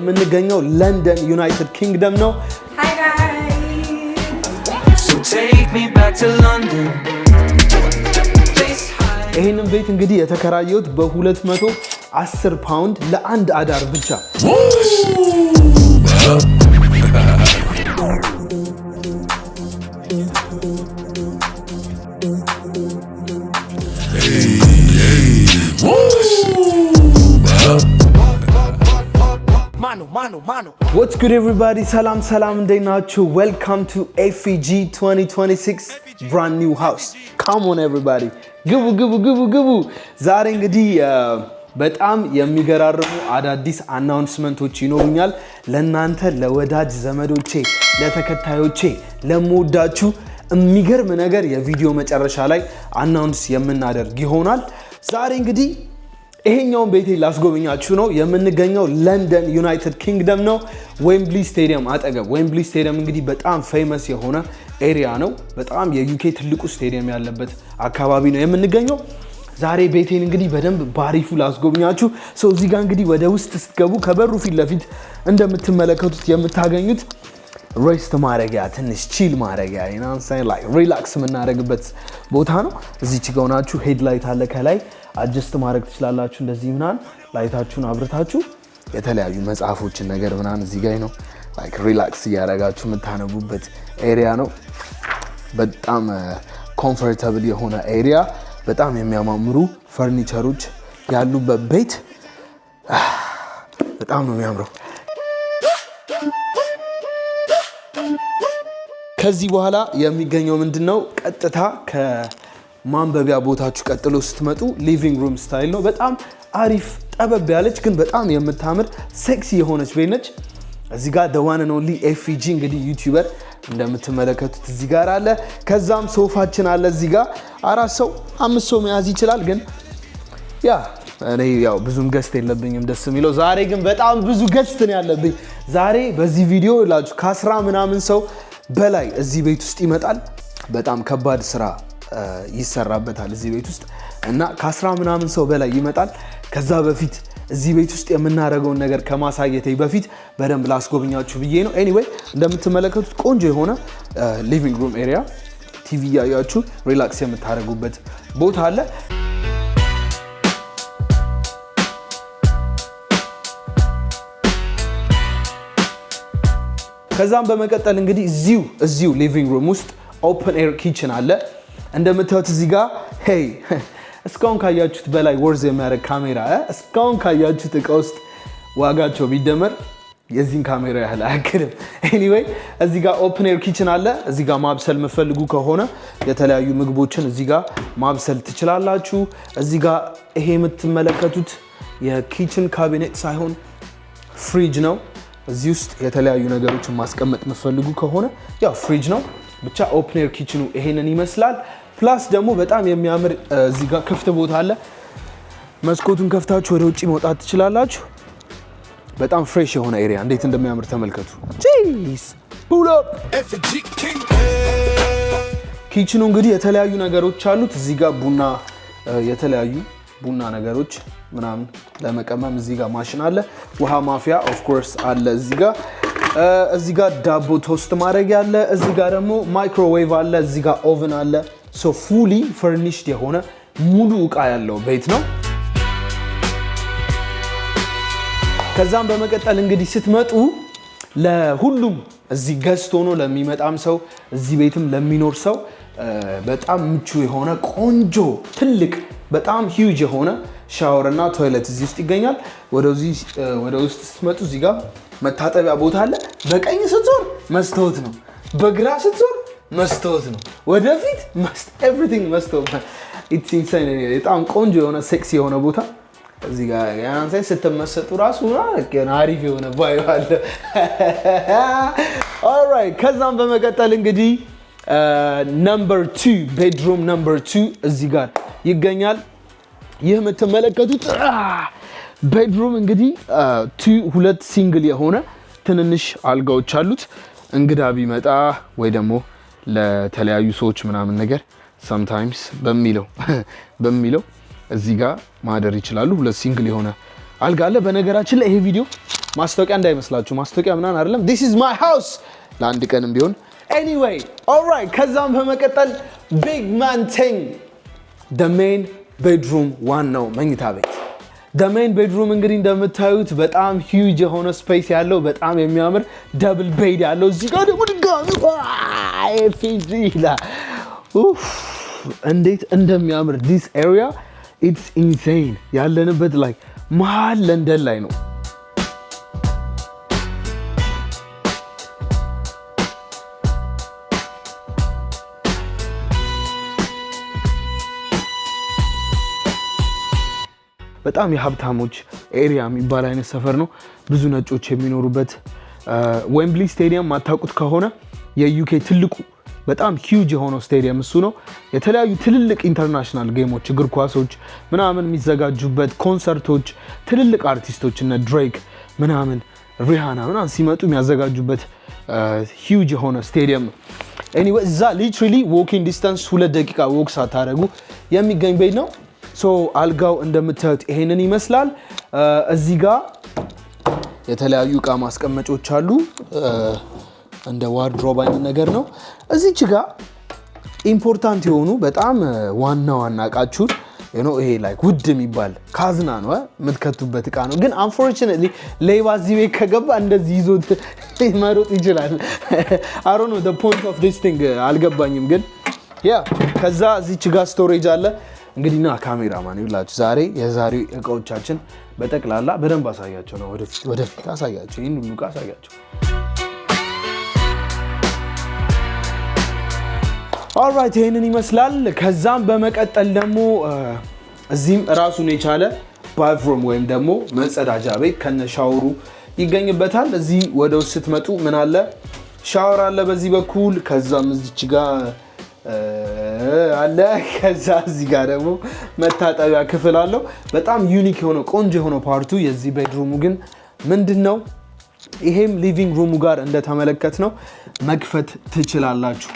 የምንገኘው ለንደን ዩናይትድ ኪንግደም ነው። Hi guys. So take me back to London. ይሄንን ቤት እንግዲህ የተከራየሁት በ210 ፓውንድ ለአንድ አዳር ብቻ። What's good everybody? ሰላም እንዴት ናችሁ? Welcome to AFG 2026 brand new house. Come on everybody. ግቡ። ዛሬ እንግዲህ በጣም የሚገራርሙ አዳዲስ አናውንስመንቶች ይኖሩኛል ለናንተ ለወዳጅ ዘመዶቼ ለተከታዮቼ ለምወዳችሁ የሚገርም ነገር የቪዲዮ መጨረሻ ላይ አናውንስ የምናደርግ ይሆናል። ዛሬ እንግዲህ ይሄኛውን ቤቴ ላስጎበኛችሁ ነው። የምንገኘው ለንደን ዩናይትድ ኪንግደም ነው፣ ዌምብሊ ስቴዲየም አጠገብ። ዌምብሊ ስቴዲየም እንግዲህ በጣም ፌመስ የሆነ ኤሪያ ነው። በጣም የዩኬ ትልቁ ስቴዲየም ያለበት አካባቢ ነው የምንገኘው። ዛሬ ቤቴን እንግዲህ በደንብ ባሪፉ ላስጎብኛችሁ። ሰው እዚህ ጋር እንግዲህ ወደ ውስጥ ስትገቡ ከበሩ ፊት ለፊት እንደምትመለከቱት የምታገኙት ሬስት ማድረጊያ ትንሽ ቺል ማድረጊያ ሪላክስ የምናደርግበት ቦታ ነው። እዚች ጋር ሆናችሁ ሄድ ላይት አለ ከላይ አጀስት ማድረግ ትችላላችሁ። እንደዚህ ምናምን ላይታችሁን አብርታችሁ የተለያዩ መጽሐፎችን ነገር ምናምን እዚህ ጋር ነው ሪላክስ እያደረጋችሁ የምታነቡበት ኤሪያ ነው። በጣም ኮምፎርታብል የሆነ ኤሪያ፣ በጣም የሚያማምሩ ፈርኒቸሮች ያሉበት ቤት፣ በጣም ነው የሚያምረው። ከዚህ በኋላ የሚገኘው ምንድነው? ቀጥታ ከማንበቢያ ቦታችሁ ቀጥሎ ስትመጡ ሊቪንግ ሩም ስታይል ነው። በጣም አሪፍ ጠበብ ያለች ግን በጣም የምታምር ሴክሲ የሆነች ቤት ነች። እዚህ ጋር the one and only AFG እንግዲህ ዩቲዩበር እንደምትመለከቱት እዚህ ጋር አለ። ከዛም ሶፋችን አለ እዚህ ጋር 4 ሰው 5 ሰው መያዝ ይችላል። ግን እኔ ብዙም ገስት የለብኝም ደስ የሚለው። ዛሬ ግን በጣም ብዙ ገስት ነው ያለብኝ። ዛሬ በዚህ ቪዲዮ ላችሁ ከ10 ምናምን ሰው በላይ እዚህ ቤት ውስጥ ይመጣል። በጣም ከባድ ስራ ይሰራበታል እዚህ ቤት ውስጥ እና ከ10 ምናምን ሰው በላይ ይመጣል። ከዛ በፊት እዚህ ቤት ውስጥ የምናደርገውን ነገር ከማሳየቴ በፊት በደንብ ላስጎብኛችሁ ብዬ ነው። ኤኒዌይ እንደምትመለከቱት ቆንጆ የሆነ ሊቪንግ ሩም ኤሪያ፣ ቲቪ እያያችሁ ሪላክስ የምታደርጉበት ቦታ አለ። ከዛም በመቀጠል እንግዲህ እዚሁ ሊቪንግ ሩም ውስጥ ኦፕን ኤር ኪችን አለ። እንደምታዩት እዚህ ጋር እስካሁን ካያችሁት በላይ ወርዝ የሚያደርግ ካሜራ፣ እስካሁን ካያችሁት እቃ ውስጥ ዋጋቸው ቢደመር የዚህን ካሜራ ያህል አያክልም። ኤኒዌይ እዚህ ጋር ኦፕን ኤር ኪችን አለ። እዚህ ጋር ማብሰል የምትፈልጉ ከሆነ የተለያዩ ምግቦችን እዚህ ጋር ማብሰል ትችላላችሁ። እዚህ ጋር ይሄ የምትመለከቱት የኪችን ካቢኔት ሳይሆን ፍሪጅ ነው። እዚህ ውስጥ የተለያዩ ነገሮችን ማስቀመጥ የምትፈልጉ ከሆነ ፍሪጅ ነው። ብቻ ኦፕን ኤር ኪችኑ ይሄንን ይመስላል። ፕላስ ደግሞ በጣም የሚያምር እዚህ ጋር ክፍት ቦታ አለ። መስኮቱን ከፍታችሁ ወደ ውጪ መውጣት ትችላላችሁ። በጣም ፍሬሽ የሆነ ኤሪያ እንዴት እንደሚያምር ተመልከቱ። ኪችኑ እንግዲህ የተለያዩ ነገሮች አሉት። እዚህ ጋር የተለያዩ ቡና ነገሮች ምናምን ለመቀመም እዚህ ጋር ማሽን አለ። ውሃ ማፍያ ኦፍ ኮርስ አለ እዚህ ጋር ዳቦ ቶስት ማድረግ ያለ። እዚህ ጋር ደግሞ ማይክሮዌቭ አለ። እዚህ ጋር ኦቨን አለ። ሶ ፉሊ ፈርኒሽድ የሆነ ሙሉ እቃ ያለው ቤት ነው። ከዛም በመቀጠል እንግዲህ ስትመጡ ለሁሉም እዚህ ገስት ሆኖ ለሚመጣም ሰው እዚህ ቤትም ለሚኖር ሰው በጣም ምቹ የሆነ ቆንጆ ትልቅ በጣም ሂውጅ የሆነ ሻወር እና ቶይሌት እዚህ ውስጥ ይገኛል። ወደ ውስጥ ስትመጡ እዚህ ጋር መታጠቢያ ቦታ አለ። በቀኝ ስትዞር መስታወት ነው፣ በግራ ስትዞር መስታወት ነው፣ ወደፊት ኤቭሪቲንግ መስታወት ነው። ኢትስ ኢንሳይን። በጣም ቆንጆ የሆነ ሴክሲ የሆነ ቦታ እዚህ ጋር ያንሳይ ስትመሰጡ ራሱ አሪፍ የሆነ ቫይብ አለ። ኦልራይት ከዛም በመቀጠል እንግዲህ ነምበር 2 ቤድሩም ነምበር 2 እዚህ ጋር ይገኛል። ይህ የምትመለከቱት ቤድሩም እንግዲህ 2 ሲንግል የሆነ ትንንሽ አልጋዎች አሉት። እንግዳ ቢመጣ ወይ ደግሞ ለተለያዩ ሰዎች ምናምን ነገር sometimes በሚለው እዚህ ጋር ማደር ይችላሉ። 2 ሲንግል የሆነ አልጋ አለ። በነገራችን ላይ ይሄ ቪዲዮ ማስታወቂያ እንዳይመስላችሁ ማስታወቂያ ምናምን አይደለም this is my house ለአንድ ቀንም ቢሆን anyway alright ከዛም በመቀጠል big man thing the main bedroom ዋናው መኝታ ቤት the main bedroom እንግዲህ እንደምታዩት በጣም huge የሆነ ስፔስ ያለው በጣም የሚያምር double bed ያለው እዚህ ጋር ደግሞ ድጋሚ ኤፊጂ ይላል እንዴት እንደሚያምር this area it's insane ያለንበት like መሃል ለንደን ላይ ነው በጣም የሀብታሞች ኤሪያ የሚባል አይነት ሰፈር ነው ብዙ ነጮች የሚኖሩበት ዌምብሊ ስቴዲየም ማታውቁት ከሆነ የዩኬ ትልቁ በጣም ሂውጅ የሆነው ስቴዲየም እሱ ነው የተለያዩ ትልልቅ ኢንተርናሽናል ጌሞች እግር ኳሶች ምናምን የሚዘጋጁበት ኮንሰርቶች ትልልቅ አርቲስቶች እነ ድሬክ ምናምን ሪሃና ምናምን ሲመጡ የሚያዘጋጁበት ሂውጅ የሆነ ስቴዲየም ነው ኤኒዌይ እዛ ሊትራሊ ዎኪንግ ዲስታንስ 2 ደቂቃ ዎክ ሳታደርጉ የሚገኝ ቤት ነው ሶ አልጋው እንደምታዩት ይሄንን ይመስላል እዚህ ጋር የተለያዩ እቃ ማስቀመጮች አሉ እንደ ዋርድሮብ አይነት ነገር ነው እዚች ጋር ኢምፖርታንት የሆኑ በጣም ዋና እቃችሁ ይሄ ላይክ ውድ የሚባል ካዝና ነው የምትከቱበት እቃ ነው ግን አንፎርቹኔትሊ ሌባ እዚህ ቤት ከገባ እንደዚህ ይዞት መሮጥ ይችላል I don't know the point of this thing አልገባኝም ግን ያ ከዛ እዚች ጋር ስቶሬጅ አለ እንግዲህ ና ካሜራማን ይላችሁ ዛሬ የዛሬ እቃዎቻችን በጠቅላላ በደንብ አሳያቸው ነው ወደፊት አሳያቸው ይሄን ሁሉ እቃ አሳያቸው ኦልራይት ይሄንን ይመስላል ከዛም በመቀጠል ደግሞ እዚህም ራሱን የቻለ ባዝሩም ወይም ደግሞ መጸዳጃ ቤት ከነ ሻወሩ ይገኝበታል እዚህ ወደ ውስጥ ስትመጡ ምን አለ ሻወር አለ በዚህ በኩል ከዛም እዚች ጋር አለ ከዛ እዚህ ጋር ደግሞ መታጠቢያ ክፍል አለው በጣም ዩኒክ የሆነ ቆንጆ የሆነ ፓርቱ የዚህ ቤድሩሙ ግን ምንድነው ይሄም ሊቪንግ ሩሙ ጋር እንደተመለከት ነው መክፈት ትችላላችሁ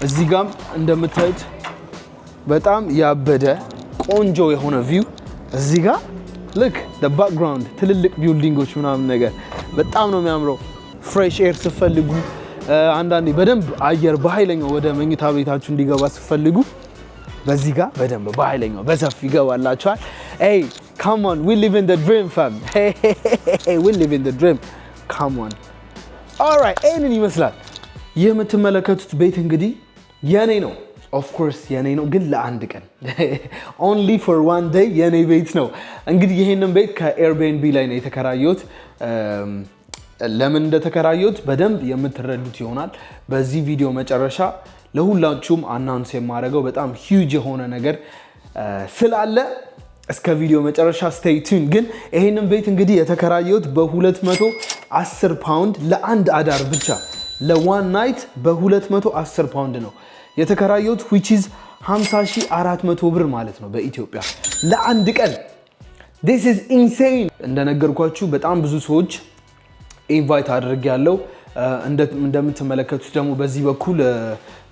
እዚህ ጋር እንደምታዩት በጣም ያበደ ቆንጆ የሆነ ቪው እዚህ ጋር look the background ትልልቅ ቢልዲንጎች ምናምን ነገር በጣም ነው የሚያምረው ፍሬሽ ኤር ሲፈልጉ አንዳንዴ በደንብ አየር በኃይለኛው ወደ መኝታ ቤታችሁ እንዲገባ ሲፈልጉ በዚህ ጋር በደንብ በኃይለኛው በሰፊ ይገባላችኋል hey come on we live in the dream fam hey we live in the dream come on all right ይሄንን ይመስላል የምትመለከቱት ቤት እንግዲህ የኔ ነው of course የኔ ነው ግን ለአንድ ቀን only for one day የኔ ቤት ነው እንግዲህ ይሄንን ቤት ከኤርቢኤንቢ ላይ ነው የተከራየሁት ለምን እንደተከራየሁት በደንብ የምትረዱት ይሆናል በዚህ ቪዲዮ መጨረሻ ለሁላችሁም አናውንስ የማደርገው በጣም ሂውጅ የሆነ ነገር ስላለ እስከ ቪዲዮ መጨረሻ stay tuned ግን ይሄንን ቤት እንግዲህ የተከራየሁት በ210 ፓውንድ ለአንድ አዳር ብቻ ለዋን ናይት በ210 ፓውንድ ነው የተከራየሁት which is 50400 ብር ማለት ነው በኢትዮጵያ ለአንድ ቀን this is insane እንደነገርኳችሁ በጣም ብዙ ሰዎች ኢንቫይት አድርጌያለሁ እንደምትመለከቱት ደግሞ በዚህ በኩል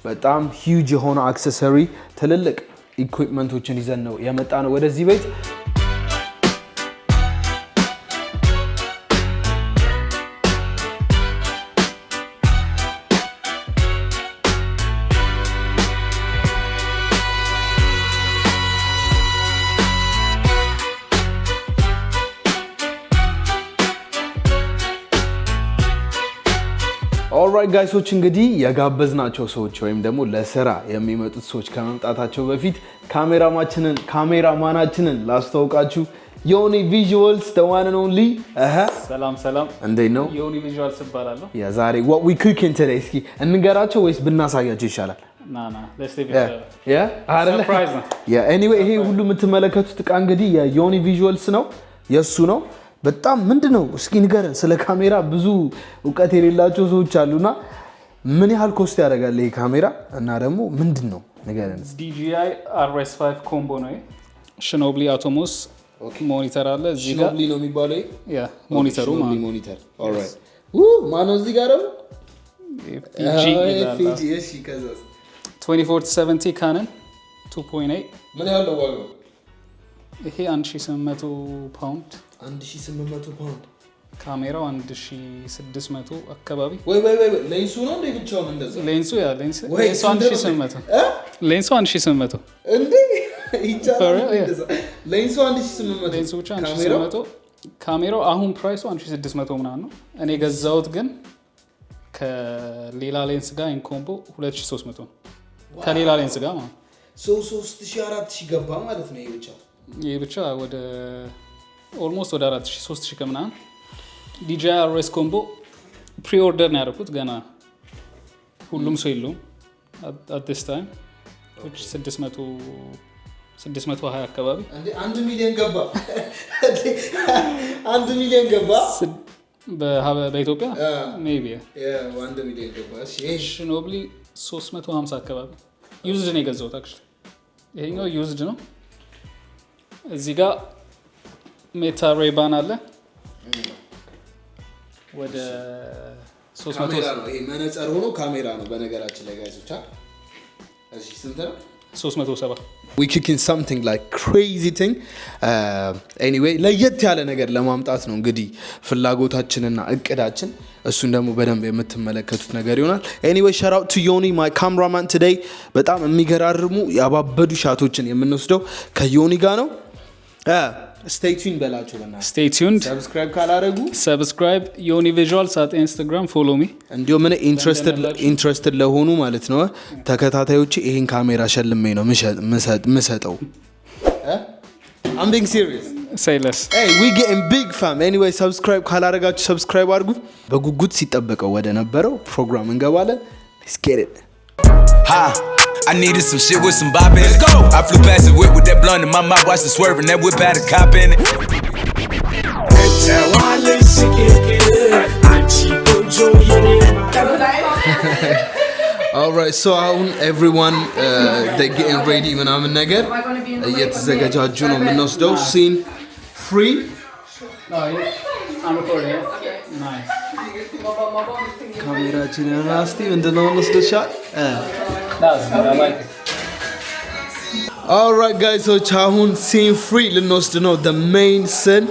በጣም ሂውጅ የሆነ አክሰሰሪ ትልልቅ ኢኩዊፕመንቶችን ይዘን ነው የመጣ ነው ወደዚህ ቤት ኦልራይት ጋይሶች እንግዲህ የጋበዝናቸው ሰዎች ወይም ደግሞ ለስራ የሚመጡት ሰዎች ከመምጣታቸው በፊት ካሜራማናችንን ላስተዋውቃችሁ ዮኒ ቪዥዋልስ the one and only ሰላም እንዴት ነው ዮኒ ቪዥዋልስ እባላለሁ ዛሬ what we cooking today እስኪ እንገራቸው ወይስ ብናሳያቸው ይሻላል let's leave it surprise anyway ይሄ ሁሉ የምትመለከቱት እቃ እንግዲህ የዮኒ ቪዥዋልስ ነው የሱ ነው በጣም ምንድነው እስኪ ንገረን ስለ ካሜራ ብዙ ዕውቀት የሌላቸው ሰዎች አሉና ምን ያህል ኮስት ያደርጋል ይሄ ካሜራ እና ደግሞ ምንድነው ንገረን DJI RS5 ኮምቦ ነው ሽኖብሊ አቶሞስ ሞኒተር አለ እዚህ ጋር ሽኖብሊ ነው የሚባለው ሞኒተሩ ሞኒተር ኦልራይት ማነው እዚህ ጋር ደግሞ FPG እሺ ከዛስ 2470 Canon 2.8 ምን ያህል ነው ዋጋው ይሄ 1800 ፓውንድ 1800 ፓውንድ ካሜራው 1600 አካባቢ ወይ ሌንሱ ነው እንዴ ብቻው እንደዛ ሌንሱ 1800 ሌንሱ 1800 እንዴ ይቻላል እንደዛ ሌንሱ 1800 ሌንሱ ብቻ 1800 ካሜራው አሁን ፕራይሱ 1600 ምናምን ነው እኔ ገዛውት ግን ከሌላ ሌንስ ጋር ኢንኮምቦ 2300 ነው ከሌላ ሌንስ ጋር ማለት 3000 4000 ገባ ማለት ነው ይሄ ብቻ ወደ ኦልሞስት ወደ 4000 3000 ከምናምን DJI RS ኮምቦ ፕሪ ኦርደር ነው ያደረኩት ገና ሁሉም ሰው የለውም at this time which 620 አካባቢ እንዴ 1 ሚሊዮን ገባ 1 ሚሊዮን ገባ በኢትዮጵያ ሜቢ 1 ሚሊዮን ገባ እሺ ኖብሊ 350 አካባቢ ዩዝድ ነው የገዛሁት actually ይሄኛው ዩዝድ ነው እዚህ ጋር ሜታ ሬባን አለ ወደ 300 ካሜራ ነው ይሄ መነጽር ሆኖ ካሜራ ነው በነገራችን ላይ ጋይሶች እሺ ስንት ነው 370 we kicking something like crazy thing anyway ለየት ያለ ነገር ለማምጣት ነው እንግዲህ ፍላጎታችንና እቅዳችን እሱን ደግሞ በደንብ የምትመለከቱት ነገር ይሆናል anyway shout out to Yoni my cameraman today በጣም የሚገራርሙ ያባበዱ ሻቶችን የምንወስደው ከዮኒ ጋር ነው stay tuned በላችሁ በእናትህ stay tuned subscribe ካላረጉ subscribe Yoni Visuals at Instagram follow me እንዲሁ ምን interested ለሆኑ ማለት ነው ተከታታዮች ይሄን ካሜራ ሸልሜ ነው ምሰጠው I'm being serious say less hey we getting big fam anyway subscribe ካላረጋችሁ subscribe አድርጉ በጉጉት ሲጠበቀው ወደ ነበረው ፕሮግራም እንገባለን let's get it Ha! I needed some shit with some bop in it. Let's go! I flew past the whip with that blunt in my mouth, watched it swerving. That whip had a cop in it. Alright, so everyone they getting ready ምናምን ነገር እየተዘጋጁ ነው የምንወስደው scene free no I'm recording okay nice ካሜራችን ያናስቲ ምንድነው ወስደሻል I like it Alright guys so አሁን scene free ልንወስድ ነው the main scene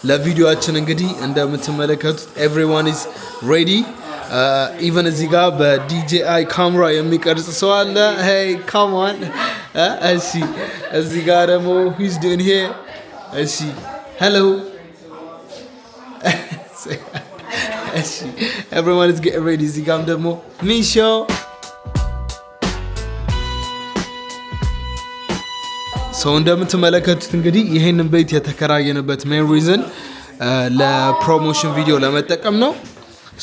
ለቪዲዮአችን እንግዲህ እንደምትመለከቱት everyone is ready even እዚህ ጋር በDJI ካሜራ የሚቀርጽ ሰው አለ hey come on እሺ እዚህ ጋር ደግሞ who's doing here እሺ hello everyone is getting ready እዚህ ጋርም ደግሞ Misho so እንደምትመለከቱት እንግዲህ ይሄንን ቤት የተከራየንበት main reason ለፕሮሞሽን ቪዲዮ ለመጠቀም ነው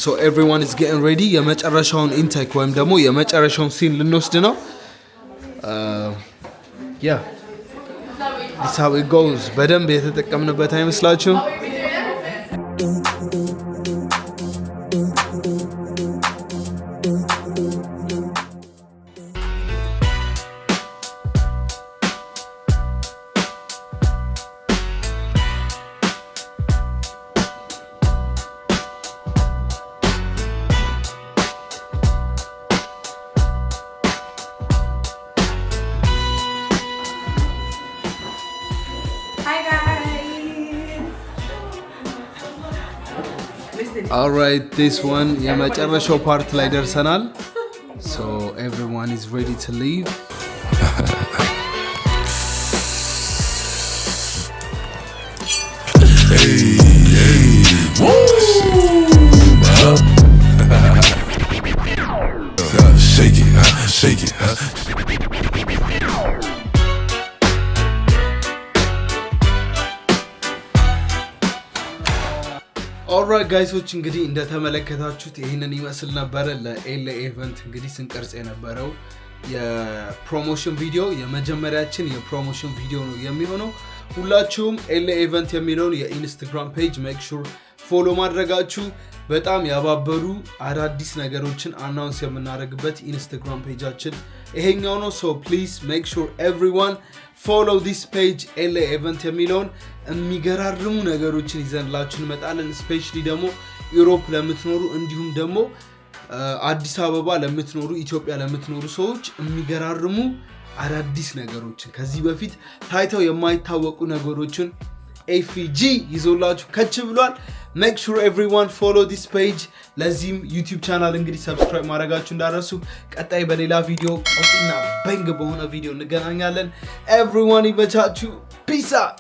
so everyone is getting ready የመጨረሻውን ኢንቴክ ወይም ደግሞ የመጨረሻውን ሲን ልንወስድ ነው yeah this how it goes በደንብ የተጠቀምንበት አይመስላችሁ Alright, this one የመጨረሻው ፓርት ላይ ደርሰናል. So everyone is ready to leave. Shake it. Alright guys which እንግዲህ እንደተመለከታችሁት ይሄንን ይመስል ነበር ለኤልኤ ኢቨንት እንግዲህ ስንቀርጽ የነበረው የፕሮሞሽን ቪዲዮ የመጀመሪያችን የፕሮሞሽን ቪዲዮ ነው የሚሆነው ሁላችሁም ኤልኤ ኢቨንት የሚለውን የኢንስታግራም ፔጅ ሜክ ሹር ፎሎ ማድረጋችሁ በጣም ያባበሩ አዳዲስ ነገሮችን አናውንስ የምናደርግበት ኢንስታግራም ፔጃችን ይሄኛው ነው so please make sure everyone follow this page LA event የሚለውን የሚገራርሙ ነገሮችን ይዘንላችሁ እንመጣለን especially ደግሞ ዩሮፕ ለምትኖሩ እንዲሁም ደግሞ አዲስ አበባ ለምትኖሩ ኢትዮጵያ ለምትኖሩ ሰዎች የሚገራርሙ አዳዲስ ነገሮችን ከዚህ በፊት ታይተው የማይታወቁ ነገሮችን ኤፍጂ ይዞላችሁ ከች ብሏል make sure everyone follow this page ለዚህም YouTube channel እንግዲህ subscribe ማድረጋችሁ እንዳትረሱ ቀጣይ በሌላ ቪዲዮ ቆጥና በንግ በሆነ ቪዲዮ እንገናኛለን everyone ይመቻችሁ peace out